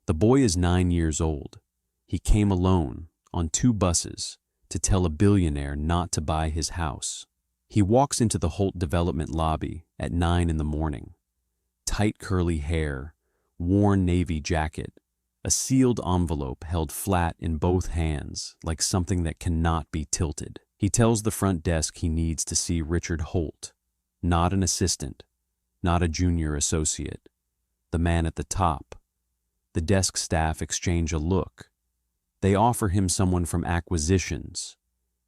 The boy is 9 years old. He came alone, on 2 buses, to tell a billionaire not to buy his house. He walks into the Holt development lobby at 9 in the morning. Tight curly hair, worn navy jacket, a sealed envelope held flat in both hands like something that cannot be tilted. He tells the front desk he needs to see Richard Holt, not an assistant, not a junior associate, the man at the top. The desk staff exchange a look. They offer him someone from acquisitions.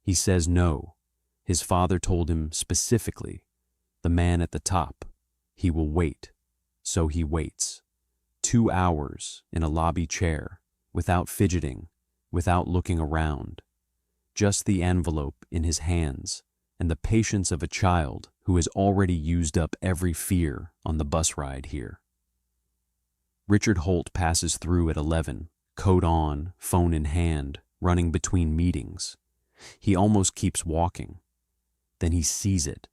He says no. His father told him specifically, the man at the top. He will wait. So he waits. 2 hours in a lobby chair, without fidgeting, without looking around. Just the envelope in his hands and the patience of a child who has already used up every fear on the bus ride here. Richard Holt passes through at 11, coat on, phone in hand, running between meetings. He almost keeps walking. Then he sees it.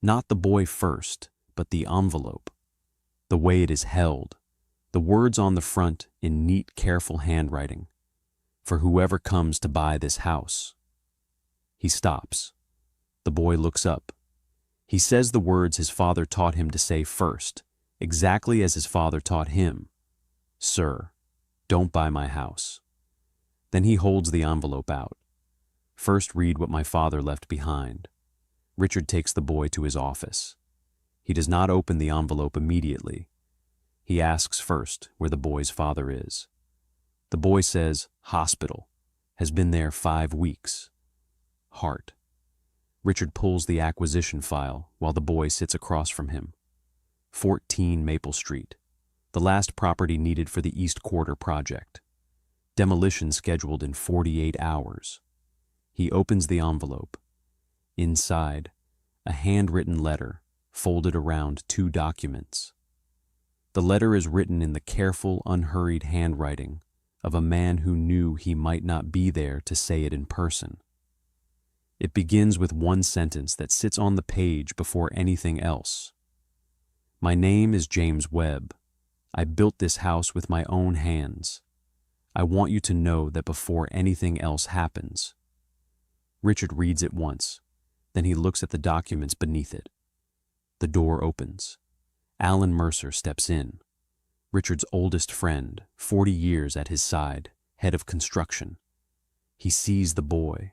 Not the boy first, but the envelope. The way it is held. The words on the front in neat, careful handwriting. For whoever comes to buy this house. He stops. The boy looks up. He says the words his father taught him to say first, exactly as his father taught him. Sir, don't buy my house. Then he holds the envelope out. First read what my father left behind. Richard takes the boy to his office. He does not open the envelope immediately. He asks first where the boy's father is. The boy says, hospital. Has been there 5 weeks. Heart. Richard pulls the acquisition file while the boy sits across from him. 14 Maple Street. The last property needed for the East Quarter project. Demolition scheduled in 48 hours. He opens the envelope. Inside, a handwritten letter folded around 2 documents. The letter is written in the careful, unhurried handwriting of a man who knew he might not be there to say it in person. It begins with one sentence that sits on the page before anything else. My name is James Webb. I built this house with my own hands. I want you to know that before anything else happens. Richard reads it once. Then he looks at the documents beneath it. The door opens. Alan Mercer steps in. Richard's oldest friend, 40 years at his side, head of construction. He sees the boy.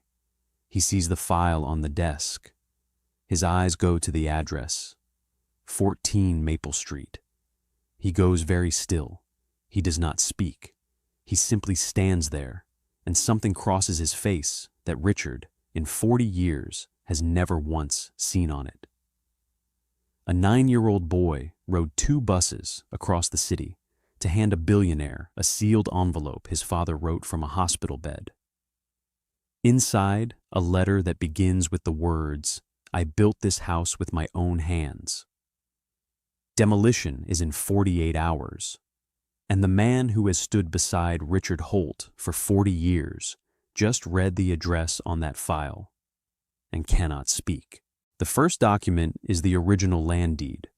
He sees the file on the desk. His eyes go to the address. 14 Maple Street. He goes very still. He does not speak. He simply stands there, and something crosses his face that Richard, in 40 years, has never once seen on it. A 9-year-old boy rode 2 buses across the city to hand a billionaire a sealed envelope his father wrote from a hospital bed. Inside, a letter that begins with the words, I built this house with my own hands. Demolition is in 48 hours, and the man who has stood beside Richard Holt for 40 years just read the address on that file and cannot speak. The first document is the original land deed,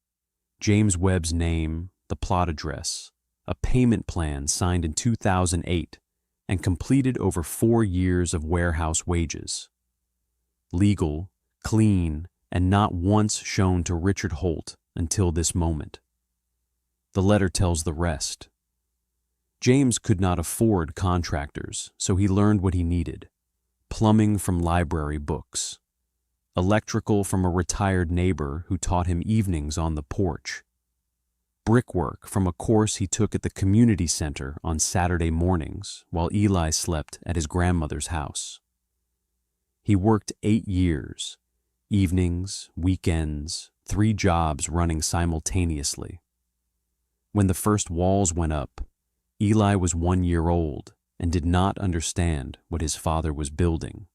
James Webb's name, the plot address, a payment plan signed in 2008 and completed over 4 years of warehouse wages. Legal, clean, and not once shown to Richard Holt until this moment. The letter tells the rest. James could not afford contractors, so he learned what he needed. Plumbing from library books. Electrical from a retired neighbor who taught him evenings on the porch. Brickwork from a course he took at the community center on Saturday mornings while Eli slept at his grandmother's house. He worked 8 years, evenings, weekends, 3 jobs running simultaneously. When the first walls went up, Eli was 1 year old and did not understand what his father was building.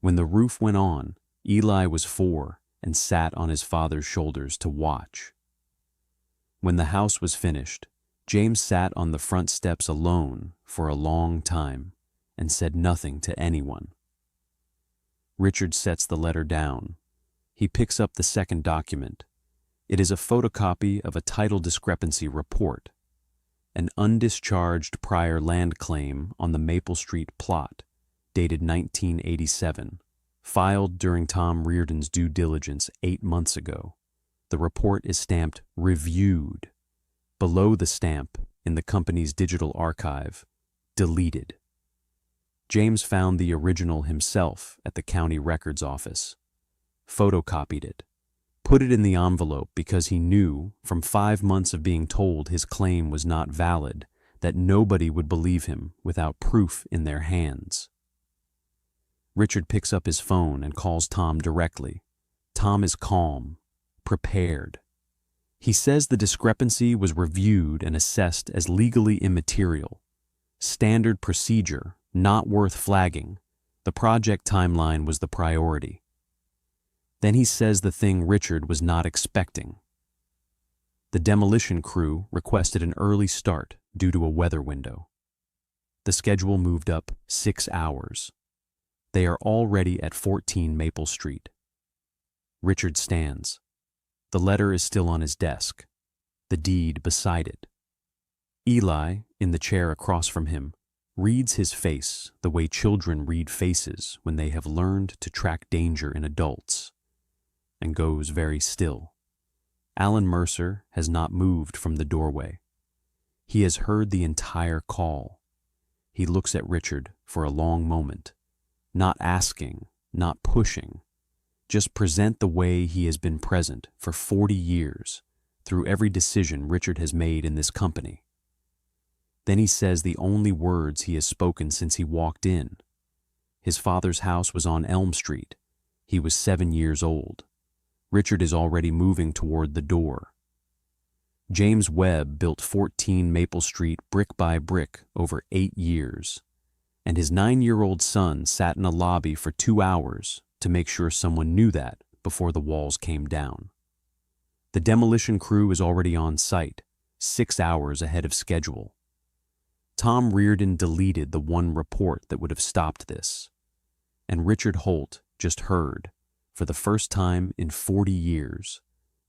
When the roof went on, Eli was 4 and sat on his father's shoulders to watch. When the house was finished, James sat on the front steps alone for a long time and said nothing to anyone. Richard sets the letter down. He picks up the second document. It is a photocopy of a title discrepancy report. an undischarged prior land claim on the Maple Street plot, dated 1987, filed during Tom Reardon's due diligence 8 months ago. The report is stamped "Reviewed." Below the stamp, in the company's digital archive, "Deleted." James found the original himself at the county records office, photocopied it, put it in the envelope because he knew, from 5 months of being told his claim was not valid, that nobody would believe him without proof in their hands. Richard picks up his phone and calls Tom directly. Tom is calm, prepared. He says the discrepancy was reviewed and assessed as legally immaterial. Standard procedure, not worth flagging. The project timeline was the priority. Then he says the thing Richard was not expecting. The demolition crew requested an early start due to a weather window. The schedule moved up 6 hours. They are already at 14 Maple Street. Richard stands. The letter is still on his desk, the deed beside it. Eli, in the chair across from him, reads his face the way children read faces when they have learned to track danger in adults, and goes very still. Alan Mercer has not moved from the doorway. He has heard the entire call. He looks at Richard for a long moment, not asking, not pushing. Just present the way he has been present for 40 years through every decision Richard has made in this company. Then he says the only words he has spoken since he walked in. His father's house was on Elm Street. He was 7 years old. Richard is already moving toward the door. James Webb built 14 Maple Street brick by brick over 8 years, and his 9-year-old son sat in a lobby for 2 hours to make sure someone knew that before the walls came down. The demolition crew is already on site, 6 hours ahead of schedule. Tom Reardon deleted the one report that would have stopped this, and Richard Holt just heard, for the first time in 40 years,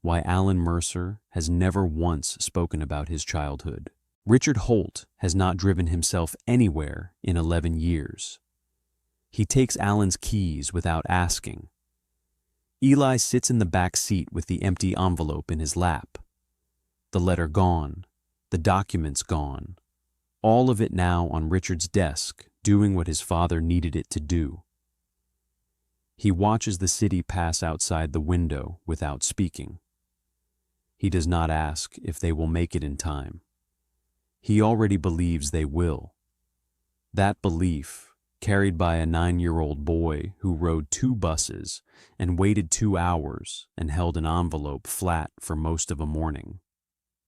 why Alan Mercer has never once spoken about his childhood. Richard Holt has not driven himself anywhere in 11 years. He takes Alan's keys without asking. Eli sits in the back seat with the empty envelope in his lap. The letter gone, the documents gone, all of it now on Richard's desk, doing what his father needed it to do. He watches the city pass outside the window without speaking. He does not ask if they will make it in time. He already believes they will. That belief, carried by a 9-year-old boy who rode 2 buses and waited 2 hours and held an envelope flat for most of a morning,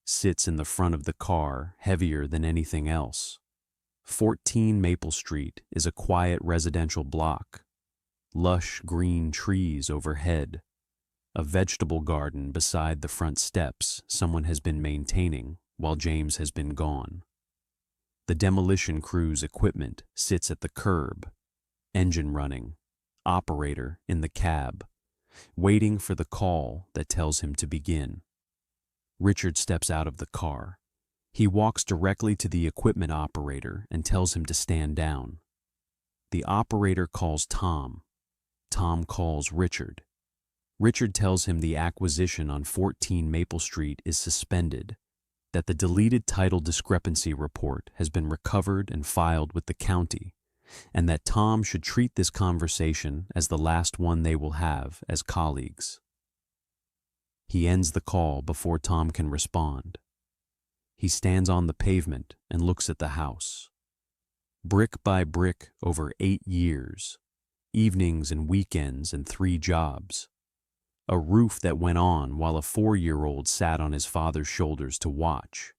sits in the front of the car heavier than anything else. 14 Maple Street is a quiet residential block. Lush green trees overhead. A vegetable garden beside the front steps someone has been maintaining while James has been gone. The demolition crew's equipment sits at the curb, engine running, operator in the cab, waiting for the call that tells him to begin. Richard steps out of the car. He walks directly to the equipment operator and tells him to stand down. The operator calls Tom. Tom calls Richard. Richard tells him the acquisition on 14 Maple Street is suspended, that the deleted title discrepancy report has been recovered and filed with the county, and that Tom should treat this conversation as the last one they will have as colleagues. He ends the call before Tom can respond. He stands on the pavement and looks at the house. Brick by brick over 8 years, evenings and weekends and 3 jobs. A roof that went on while a 4-year-old sat on his father's shoulders to watch.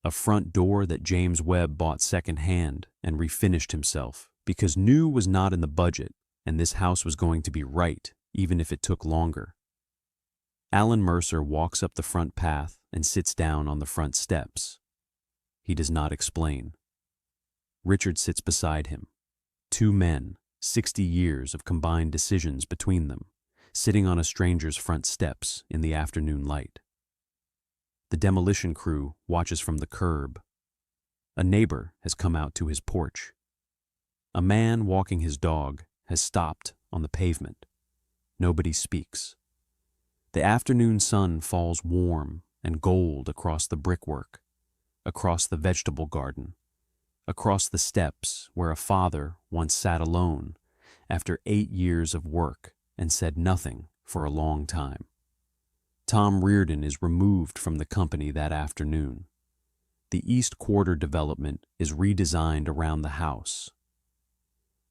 A front door that James Webb bought secondhand and refinished himself because new was not in the budget and this house was going to be right even if it took longer. Alan Mercer walks up the front path and sits down on the front steps. He does not explain. Richard sits beside him. 2 men, 60 years of combined decisions between them, sitting on a stranger's front steps in the afternoon light. The demolition crew watches from the curb, A neighbor has come out to his porch. A man walking his dog has stopped on the pavement. Nobody speaks. The afternoon sun falls warm and gold across the brickwork, across the vegetable garden, across the steps where a father once sat alone after 8 years of work and said nothing for a long time. Tom Reardon is removed from the company that afternoon. The East Quarter development is redesigned around the house.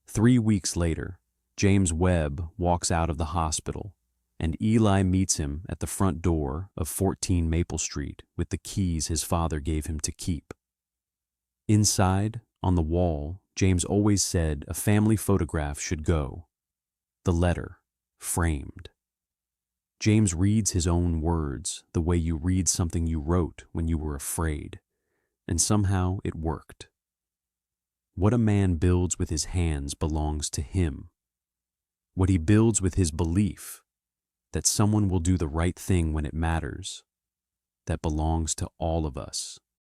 3 weeks later, James Webb walks out of the hospital, and Eli meets him at the front door of 14 Maple Street with the keys his father gave him to keep. Inside, on the wall, James always said a family photograph should go. The letter, framed. James reads his own words the way you read something you wrote when you were afraid, and somehow it worked. What a man builds with his hands belongs to him. What he builds with his belief that someone will do the right thing when it matters, that belongs to all of us.